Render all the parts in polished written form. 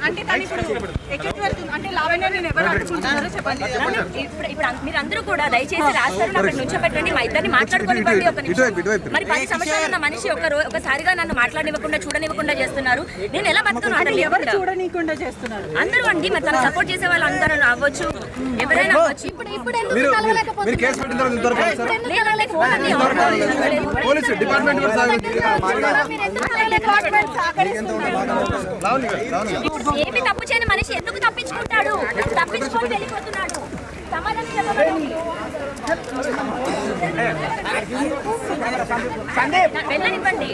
అంటే తను ఇప్పుడు ఎక్కడికి వెళ్తుంది అంటే లావణ్య నేను ఎవరు అడుగుతున్నారో చెప్పండి. ఇప్పుడు మీరందరూ కూడా దయచేసి రాస్తారు అక్కడ నుంచో పెట్టండి, మా ఇద్దరిని మాట్లాడుకోనివ్వండి ఒక నిమిషం. మరి 10 సంవత్సరాలు ఉన్న మనిషి ఒకసారిగా నన్ను మాట్లాడనివ్వకుండా చూడనివ్వకుండా చేస్తున్నారు. నేను ఎలా బతుకున్నాను? ఎవరు చూడనీయకుండా చేస్తున్నారు అందరూ అండి. మరి తను సపోర్ట్ చేసే వాళ్ళు అందరూ అవ్వచ్చు, ఎవరైనా అవ్వచ్చు. ఇప్పుడు ఏమి తప్పు చేయని మనిషి ఎందుకు తప్పించుకుంటాడు? తప్పించుకొని వెళ్ళిపోతున్నాడు. సమాధానం చెప్పండి. వెళ్ళనివ్వండి,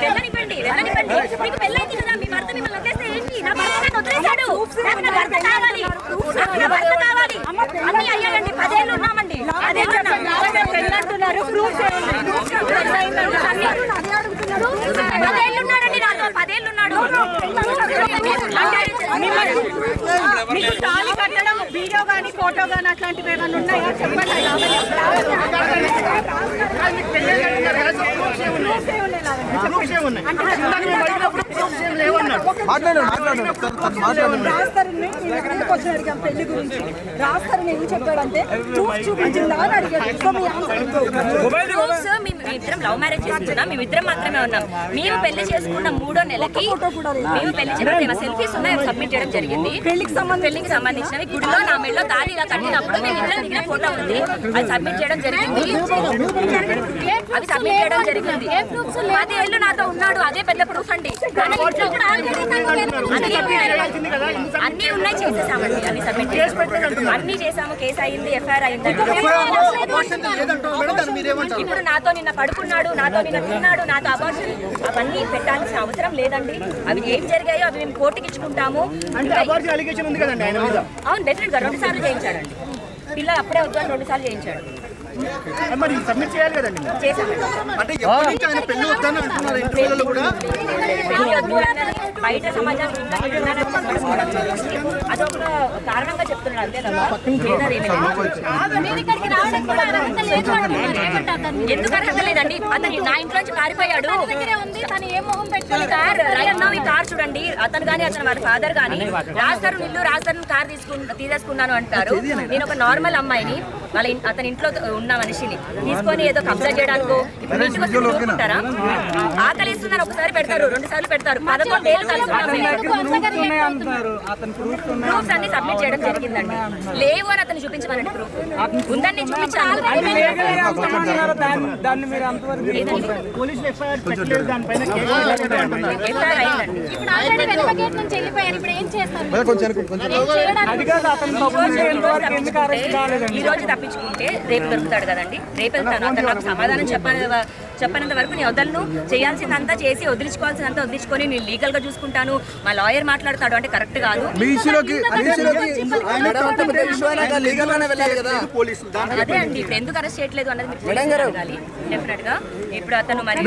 వెళ్ళనివ్వండి, వెళ్ళనివ్వండి. మీకు పెళ్ళైంది కదా, మీ భర్త మిమ్మల్ని వదిలేస్తే ఏంటి? నా భర్త నన్ను వదిలేశాడు, నాకు నా భర్త కావాలి, నాకు నా భర్త కావాలి. అన్ని అయ్యాయండి, 10 ఏళ్ళు ఉన్నామండి. 10 ఏళ్ళు ఉన్నాడండి నాతో, 10 ఏళ్ళు ఉన్నాడు. మీకు తాళి కట్టడం వీడియో గానీ ఫోటో గానీ అట్లాంటివి ఏమైనా ఉన్నాయా చెప్పండి. పెళ్లి గురించి రాస్తారని ఏం చెప్పాడంటే చూపించిందా అని అడిగాడు. మేమిద్దరం లవ్ మ్యారేజ్ చేసుకున్నాం, మేమిద్దరం మాత్రమే ఉన్నాం. మేము పెళ్లి చేసుకున్న 3వ నెలకి మేము పెళ్లి చేసుకున్న సెల్ఫీస్ ఉన్నాయి, సబ్మిట్ చేయడం జరిగింది. పెళ్లికి సంబంధించినవి గుడిలో నా మెడలో తాళి ఇలా కట్టినప్పుడు మేము ఇద్దరం దిగిన ఫోటో ఉంది, అది సబ్మిట్ చేయడం జరిగింది. అది సబ్మిట్ చేయడం జరిగింది. 10 ఏళ్ళు నాతో ఉన్నాడు, అదే పెద్ద ప్రూఫ్ అండి. అన్ని ఉన్నాయి, చేసేసామండి, అన్ని సబ్మిట్ చేసాము, అన్ని చేసాము. కేసు అయింది, ఎఫ్ఐఆర్ అయింది. ఇప్పుడు నాతో నిన్న పడుకున్నాడు, నాతో నిన్న తిన్నాడు, నాతో అబార్షన్ అవన్నీ పెట్టాల్సిన అవసరం లేదండి. అవి ఏం జరిగాయో అవి మేము కోర్టుకి ఇచ్చుకుంటాము. అవును, డెఫినెట్ గా 2 సార్లు చేయించాడండి. పిల్లలు అప్పుడే వద్దు అని 2 సార్లు చేయించాడు. బయట సమాజానికి అదొక కారణంగా చెప్తున్నాడు, అంతే తప్ప ఎందుకు అర్హత లేదండి. అతను నా ఇంట్లోంచి పారిపోయాడు. ఈ కార్ చూడండి, అతను కానీ అతను వాళ్ళ ఫాదర్ కానీ రాస్తారు, నిల్లు రాస్తారు, కార్ తీసేసుకున్నాను అంటారు. నేను ఒక నార్మల్ అమ్మాయిని, వాళ్ళ అతని ఇంట్లో ఉన్న మనిషిని తీసుకొని ఏదో కబ్జా చేయడానికో ఇప్పుడు ఇంటికి వచ్చి చూసుకుంటారా? ఆకలిస్తున్నారు, ఒకసారి పెడతారు, 2 సార్లు పెడతారు. 11 ఏళ్ళు ప్రూఫ్స్ అన్ని సబ్మిట్ చేయడం జరిగిందండి. లేవు అని అతను చూపించమనండి, ప్రూఫ్ ఉందని చూపించాను. ఈ రోజు తప్పించుకుంటే రేపు దొరుకుతాడు కదండి. రేపు వెళ్తాను, అతను నాకు సమాధానం చెప్పనంత వరకు నేను వదలను. చేయాల్సిందంతా చేసి వదిలించుకోవాల్సిందంతా వదిలించుకొని నేను లీగల్ గా చూసుకుంటాను. మా లాయర్ మాట్లాడతాడు అంటే కరెక్ట్ కాదు. అదే అండి, ఇప్పుడు ఎందుకు అరెస్ట్ చేయట్లేదు అన్నది డెఫినెట్ గా. ఇప్పుడు అతను మరి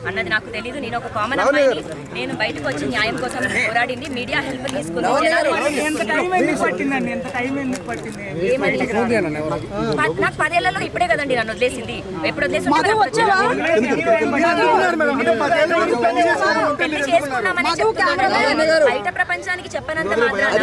అన్నది నాకు తెలీదు. నేను ఒక కామన్ అమ్మాయిని, నేను బయటకు వచ్చి న్యాయం కోసం పోరాడింది, మీడియా హెల్ప్ తీసుకుంది. నాకు 10 ఏళ్లలో ఇప్పుడే కదండి నన్ను వదిలేసింది. ఎప్పుడు వదిలేసి పెళ్లి చేసుకున్నామని చెప్తున్నాను. బయట ప్రపంచానికి చెప్పనంత మాత్రాన